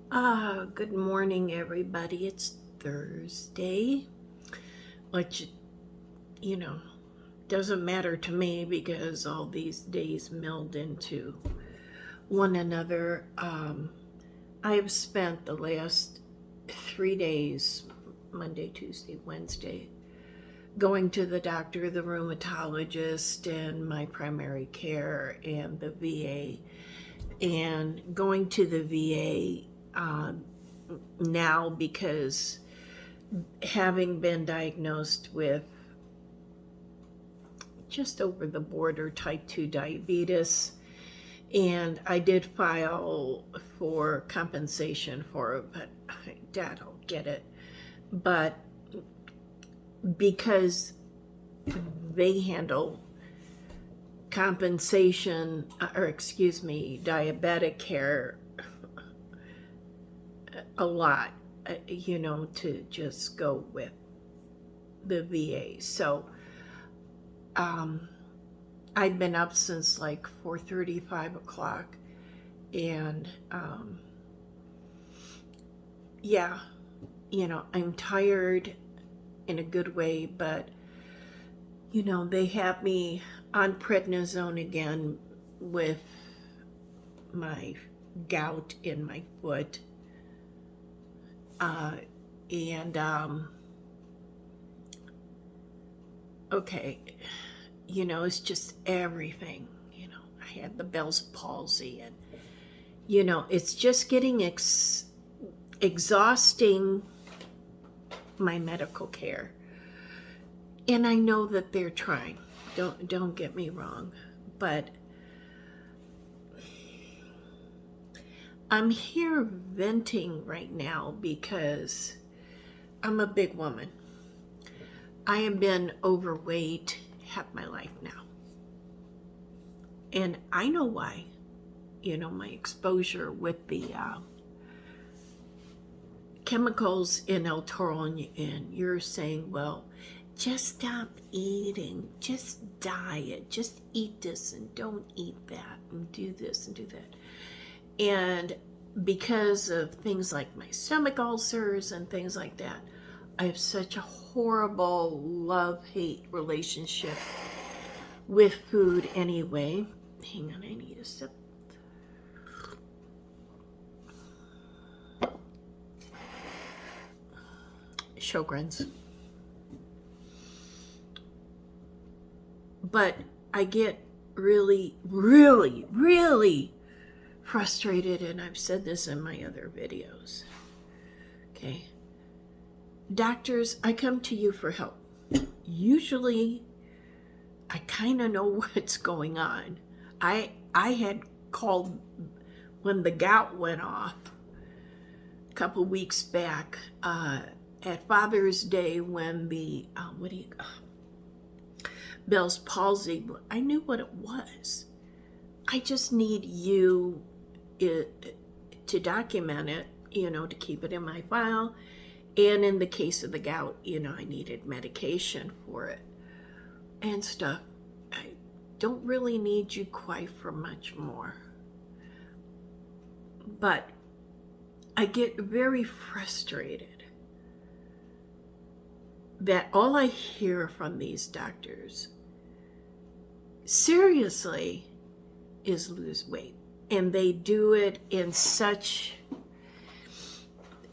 Good morning, everybody. It's Thursday, which, you know, doesn't matter to me because all these days meld into one another. I've spent the last 3 days, Monday, Tuesday, Wednesday, going to the doctor, the rheumatologist, and my primary care, and the VA. And going to the VA now because having been diagnosed with just over the border type 2 diabetes, and I did file for compensation for it, but Dad, I'll get it. But because they handle compensation, diabetic care a lot, to just go with the VA. So I'd been up since like 4:30, 5 o'clock, and yeah, I'm tired in a good way, but they have me on prednisone again with my gout in my foot. And okay, it's just everything. I had the Bell's palsy, and it's just getting exhausting, my medical care. And I know that they're trying. Don't get me wrong, but I'm here venting right now because I'm a big woman. I have been overweight half my life now. And I know why. My exposure with the chemicals in El Toro, and you're saying, well, just stop eating, just diet, just eat this and don't eat that, and do this and do that. And because of things like my stomach ulcers and things like that, I have such a horrible love-hate relationship with food anyway. Hang on, I need a sip. Sjogren's. But I get really, really, really frustrated, and I've said this in my other videos. Okay. Doctors, I come to you for help. Usually, I kind of know what's going on. I had called when the gout went off a couple weeks back at Father's Day when the Bell's palsy. I knew what it was. I just need you to document it, to keep it in my file. And in the case of the gout, I needed medication for it and stuff. I don't really need you quite for much more. But I get very frustrated that all I hear from these doctors, seriously, is lose weight. And they do it in such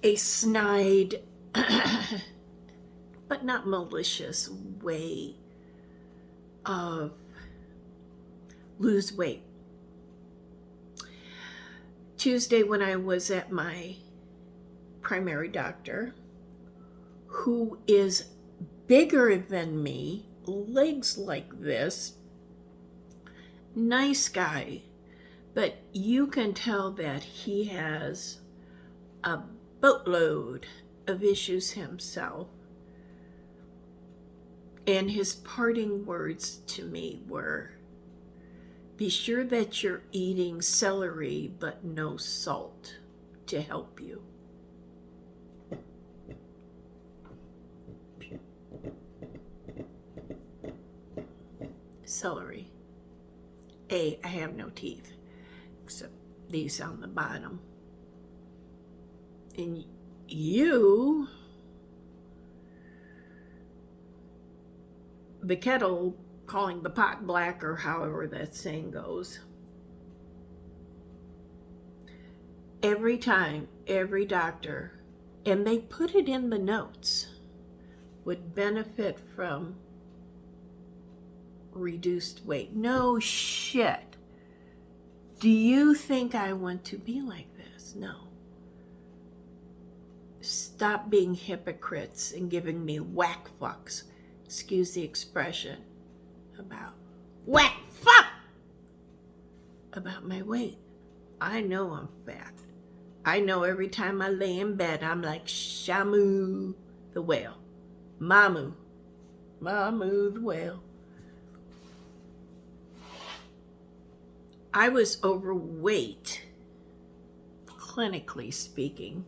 a snide, but not malicious way of lose weight. Tuesday, when I was at my primary doctor, who is bigger than me, legs like this, nice guy, but you can tell that he has a boatload of issues himself. And his parting words to me were, be sure that you're eating celery but no salt to help you. Celery. I have no teeth except these on the bottom. And you, the kettle calling the pot black, or however that saying goes, every time, every doctor, and they put it in the notes, would benefit from reduced weight. No shit. Do you think I want to be like this? No. Stop being hypocrites and giving me whack fucks, excuse the expression, about whack fuck about my weight. I know I'm fat. I know every time I lay in bed, I'm like Shamu the whale. Mamu the whale. I was overweight, clinically speaking,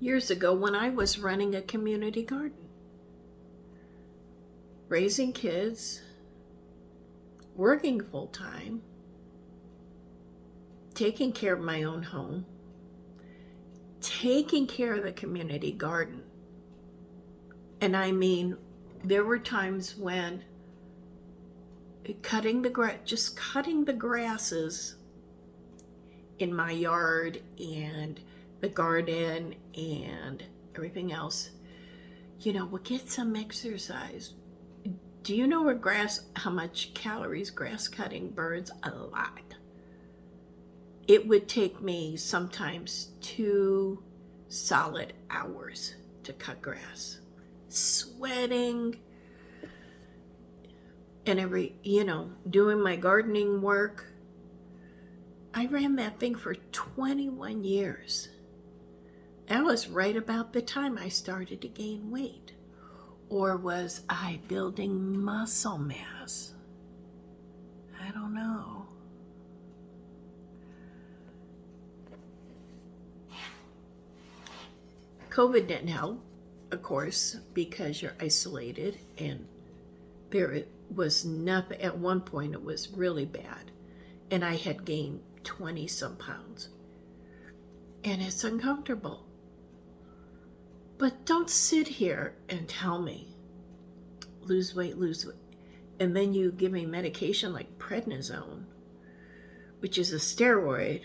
years ago when I was running a community garden, raising kids, working full time, taking care of my own home, taking care of the community garden. And I mean, there were times when cutting the grasses in my yard and the garden and everything else, we'll get some exercise. Do you know how much calories grass cutting burns? A lot. It would take me sometimes 2 solid hours to cut grass. Sweating and doing my gardening work. I ran that thing for 21 years. That was right about the time I started to gain weight. Or was I building muscle mass? I don't know. COVID didn't help, of course, because you're isolated, and there was nothing. At one point it was really bad, and I had gained 20 some pounds, and it's uncomfortable. But don't sit here and tell me lose weight, and then you give me medication like prednisone, which is a steroid,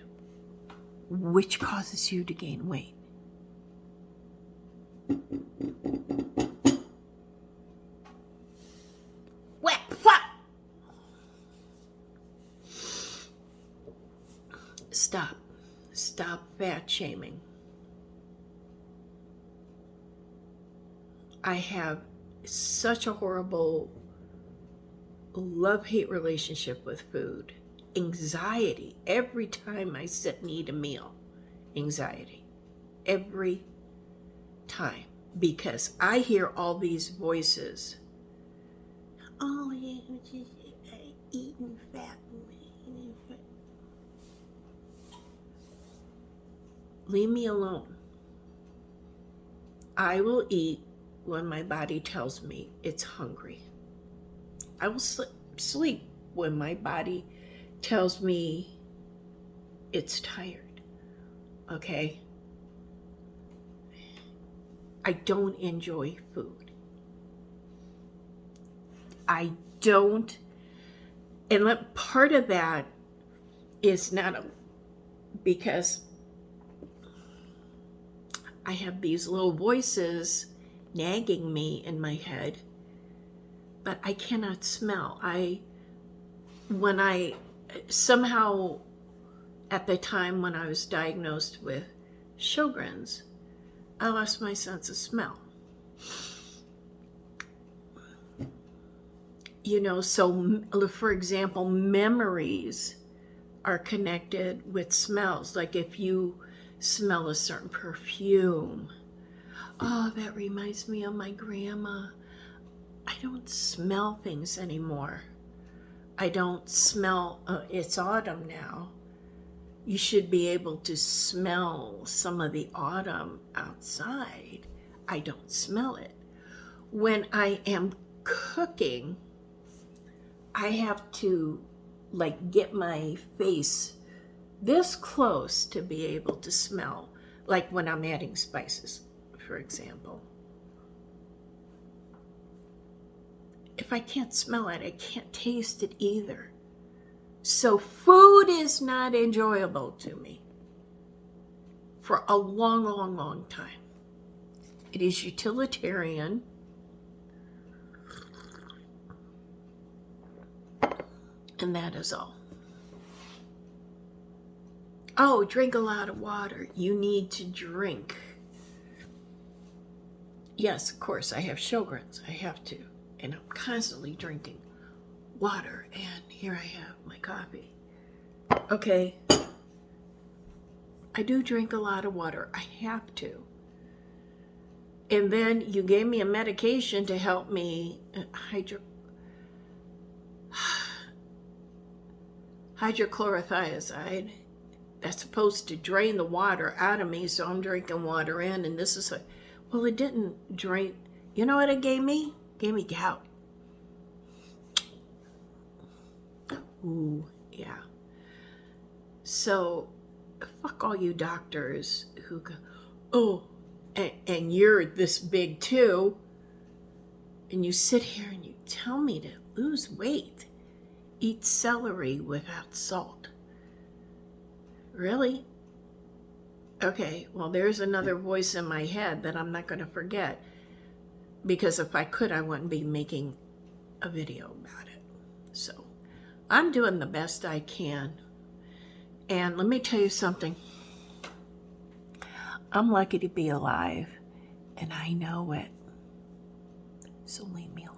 which causes you to gain weight. Stop fat shaming. I have such a horrible love-hate relationship with food. Anxiety every time I sit and eat a meal. Anxiety every time, because I hear all these voices. Oh, yeah, eating fat. Leave me alone. I will eat when my body tells me it's hungry. I will sleep when my body tells me it's tired. Okay? I don't enjoy food. I don't. And part of that is not because I have these little voices nagging me in my head, but I cannot smell. When I somehow, at the time when I was diagnosed with Sjogren's, I lost my sense of smell. So for example, memories are connected with smells. Like if you smell a certain perfume, oh, that reminds me of my grandma. I don't smell things anymore. I don't smell, it's autumn now. You should be able to smell some of the autumn outside. I don't smell it. When I am cooking, I have to like get my face this close to be able to smell, like when I'm adding spices, for example. If I can't smell it, I can't taste it either. So food is not enjoyable to me for a long, long, long time. It is utilitarian. And that is all. Oh, drink a lot of water. You need to drink. Yes, of course, I have Sjogren's. I have to. And I'm constantly drinking water. And here I have my coffee. Okay. I do drink a lot of water. I have to. And then you gave me a medication to help me hydrochlorothiazide. That's supposed to drain the water out of me, so I'm drinking water in, and this is well, it didn't drain. You know what it gave me? It gave me gout. Ooh, yeah. So, fuck all you doctors who go, oh, and you're this big too, and you sit here and you tell me to lose weight. Eat celery without salt. Really? Okay, well, there's another voice in my head that I'm not going to forget, because if I could, I wouldn't be making a video about it. So I'm doing the best I can. And let me tell you something. I'm lucky to be alive, and I know it. So leave me alone.